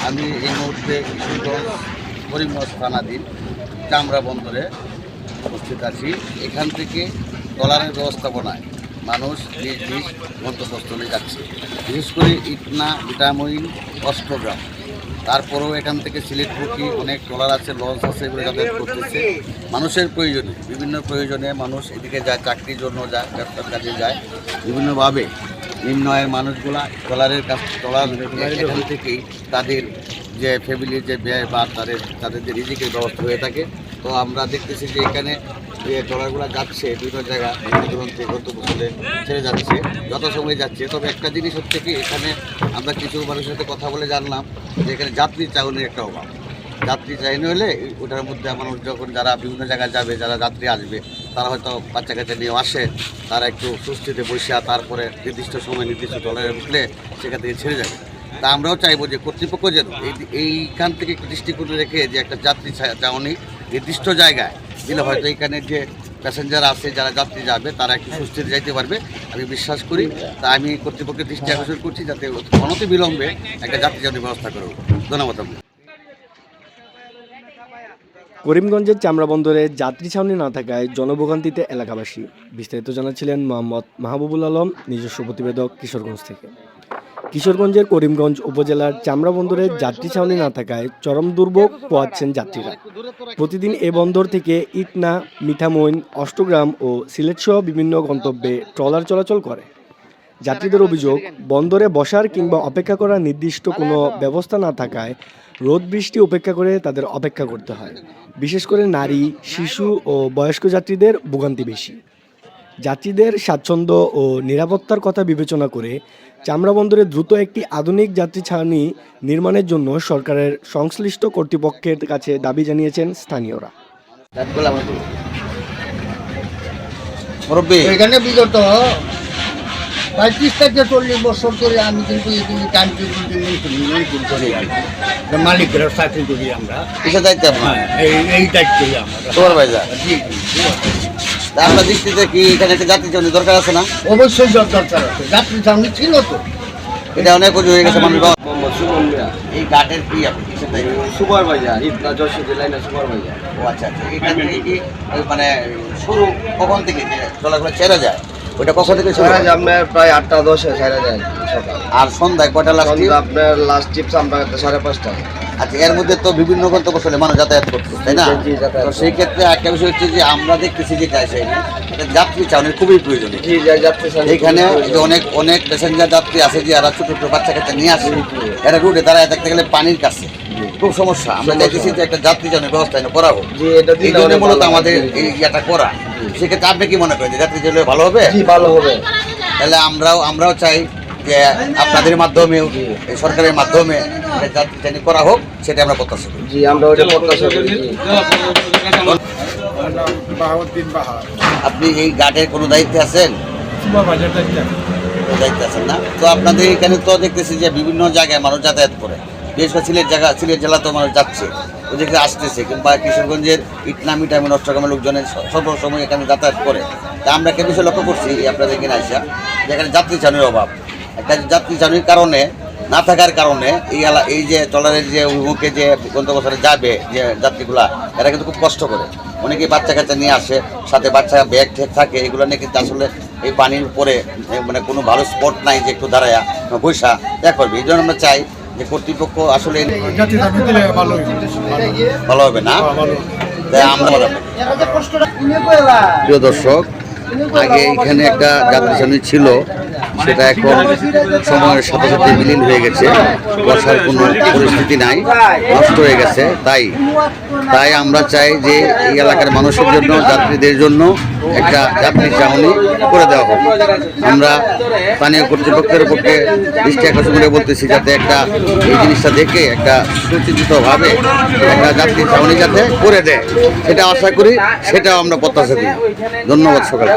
আমি এই মুহূর্তে কিশোরগঞ্জ করিমগঞ্জ থানাধীন চামড়া বন্দরে উপস্থিত আছি। এখান থেকে ট্রলারের ব্যবস্থাপনায় মানুষ নিজ নিজ গন্তব্যস্থলে যাচ্ছে, বিশেষ করে ইটনা, ভিটামিন, অষ্টগ্রাম। তারপরেও এখান থেকে সিলেটমুখী অনেক ট্রলার আছে, লঞ্চ আছে, এগুলো যাতায়াত করতেছে। মানুষের প্রয়োজনে, বিভিন্ন প্রয়োজনে মানুষ এদিকে যায়, চাকরির জন্য যায়, ব্যবসার কাজে যায়। বিভিন্নভাবে নিম্ন আয়ের মানুষগুলা ট্রলারের এখান থেকেই তাদের যে ফ্যামিলির যে ব্যয় বা তাদের যে রিজিকের ব্যবস্থা হয়ে থাকে। তো আমরা দেখতেছি যে এখানে যে ট্রলারগুলো যাচ্ছে বিভিন্ন জায়গা দূরান্তে গন্তব্যস্থলে ছেড়ে যাচ্ছে, যত সময় যাচ্ছে। তবে একটা জিনিস হচ্ছে কি, এখানে আমরা কিছু মানুষের সাথে কথা বলে জানলাম যে এখানে যাত্রী চাউনির একটা অভাব। যাত্রী চাউনি হলে ওটার মধ্যে মানুষ যখন যারা বিভিন্ন জায়গায় যাবে, যারা যাত্রী আসবে, তারা হয়তো বাচ্চা কাচ্চা নিয়ে আসে, তারা একটু স্বস্তিতে বসিয়া তারপরে নির্দিষ্ট সময় নির্দিষ্ট ট্রলারে উঠলে সেখান থেকে ছেড়ে যাবে। তা আমরাও চাইবো যে কর্তৃপক্ষ যেন এইখান থেকে একটু দৃষ্টিকোণ রেখে যে একটা যাত্রী চাউনি নির্দিষ্ট জায়গায় দিলে হয়তো এইখানে যে প্যাসেঞ্জার আছে, যারা যাত্রী যাবে, তারা একটু স্বস্তিতে যাইতে পারবে আমি বিশ্বাস করি। তা আমি কর্তৃপক্ষের দৃষ্টি আকর্ষণ করছি যাতে অনতি বিলম্বে একটা যাত্রী চাউনির ব্যবস্থা করব। ধন্যবাদ। করিমগঞ্জের চামড়া বন্দরে যাত্রী ছাউনি না থাকায় জনভোগান্তিতে এলাকাবাসী। বিস্তারিত জানাচ্ছিলেন মোহাম্মদ মাহবুবুল আলম, নিজস্ব প্রতিবেদক, কিশোরগঞ্জ থেকে। কিশোরগঞ্জের করিমগঞ্জ উপজেলার চামড়া বন্দরে যাত্রী ছাউনি না থাকায় চরম দুর্ভোগ পোহাচ্ছেন যাত্রীরা। প্রতিদিন এ বন্দর থেকে ইটনা, মিঠামইন, অষ্টগ্রাম ও সিলেটসহ বিভিন্ন গন্তব্যে ট্রলার চলাচল করে। যাত্রীদের অভিযোগ, বন্দরে বসার কিংবা অপেক্ষা করার নির্দিষ্ট কোনো ব্যবস্থা না থাকায় রোদ বৃষ্টি উপেক্ষা করে তাদের অপেক্ষা করতে হয়। বিশেষ করে নারী, শিশু ও বয়স্ক যাত্রীদের ভোগান্তি বেশি। যাত্রীদের স্বাচ্ছন্দ্য ও নিরাপত্তার কথা বিবেচনা করে চামড়া বন্দরে দ্রুত একটি আধুনিক যাত্রী ছাউনি নির্মাণের জন্য সরকারের সংশ্লিষ্ট কর্তৃপক্ষের কাছে দাবি জানিয়েছেন স্থানীয়রা। এখানে বিগত 35 থেকে 40 বছর ধরে আমি কিন্তু এগুলি টাইম টেবিল করি আর কি। মালিকেরা চাকরি করি আমরা। কিসের দায়িত্বে আপনার? এই দায়িত্বই আমরা। সুপারভাইজার। আপনার দৃষ্টিতে কি এখানে একটা যাত্রী চাউনি দরকার আছে না? অবশ্যই দরকার আছে। যাত্রী চাউনি ছিল তো, এটা অনেক কিছু হয়ে গেছে মানুষ। এই ঘাটের কি আপনি কিসের দায়িত্ব? সুপারভাইজার, ইটনা যশোর লাইনের সুপারভাইজার। ও আচ্ছা আচ্ছা। এখান থেকে কি মানে শুরু কখন থেকে যে ট্রলারগুলো ছেড়ে যায়, ওইটা কখন থেকে শুরু হয়? আপনার প্রায় 8টা-10-এ ছেড়ে যায় সকাল। আর সন্ধ্যায় কয়টা লাস্ট? আপনার লাস্ট টিপস আমরা 5:30টায়। আচ্ছা, এর মধ্যে তো বিভিন্ন গন্তব্যস্থলে মানুষ যাতায়াত করতো, তাই না? তো সেই ক্ষেত্রে একটা বিষয় হচ্ছে যে আমরা দেখতেছি যে যাত্রী চাউনির খুবই প্রয়োজন। এখানে অনেক প্যাসেঞ্জার যাত্রী আছে যে এরা ছোট ছোট বাচ্চা কাচ্চা নিয়ে আসে, এরা রুটে দাঁড়ায় থাকতে গেলে পানির কাছে খুব সমস্যা। আমরা চাইতেছি যে একটা যাত্রী চাউনির ব্যবস্থা করা হোক, এই জন্য মূলত আমাদের এই ইয়েটা করা। সেক্ষেত্রে আপনি কি মনে করেন যে যাত্রী চাউনি ভালো হবে? ভালো হবে। তাহলে আমরাও চাই যে আপনাদের মাধ্যমে, এই সরকারের মাধ্যমে যাত্রী চাউনি করা হোক, সেটা আমরা প্রত্যাশা করি। জি, আমরা ওইটা প্রত্যাশা করি। আপনি এই গার্ডের কোনো দায়িত্বে আছেন? দায়িত্বে আছেন না? তো আপনাদের এখানে তো দেখতেছি যে বিভিন্ন জায়গায় মানুষ যাতায়াত করে, বিশেষ করে সিলেট জেলাতেও মানুষ যাচ্ছে, ওদেরকে আসতেছে, কিংবা কিশোরগঞ্জের ইটনা, মিঠামইন, অষ্টগ্রামের লোকজনের সর্বসময় এখানে যাতায়াত করে। তা আমরা একটা বিষয় লক্ষ্য করছি আপনাদের এখানে আসা, যেখানে যাত্রী চাউনির অভাব। একটা যাত্রী চাউনির কারণে না থাকার কারণে এই যে ট্রলারের যে অভিমুখে যে গন্তব্যস্থলে যাবে যে যাত্রীগুলা, এরা কিন্তু খুব কষ্ট করে। অনেকেই বাচ্চা কাচ্চা নিয়ে আসে, সাথে বাচ্চা ব্যাগ ঠেক থাকে, এগুলো নিয়ে কিন্তু আসলে এই পানির উপরে মানে কোনো ভালো স্পট নাই যে একটু দাঁড়ায়া বৈশা করবে। এই জন্য আমরা চাই যে কর্তৃপক্ষ আসলে ভালো হবে না। তাই আমরা প্রিয় দর্শক, আগে এখানে একটা যাত্রী চাউনি ছিল, সেটা এখন সময়ের সাথে সাথে বিলীন হয়ে গেছে, বসার কোনো পরিস্থিতি নাই, নষ্ট হয়ে গেছে। তাই আমরা চাই যে এই এলাকার মানুষের জন্য, যাত্রীদের জন্য একটা যাত্রী চাউনি করে দেওয়া হোক। আমরা স্থানীয় কর্তৃপক্ষের পক্ষে দৃষ্টি আকর্ষণ করে বলতেছি যাতে এই জিনিসটা দেখে একটা সুচিন্তিতভাবে একটা যাত্রী চাউনি যাতে করে দেয়, সেটা আশা করি, সেটাও আমরা প্রত্যাশা করি। ধন্যবাদ সকালে।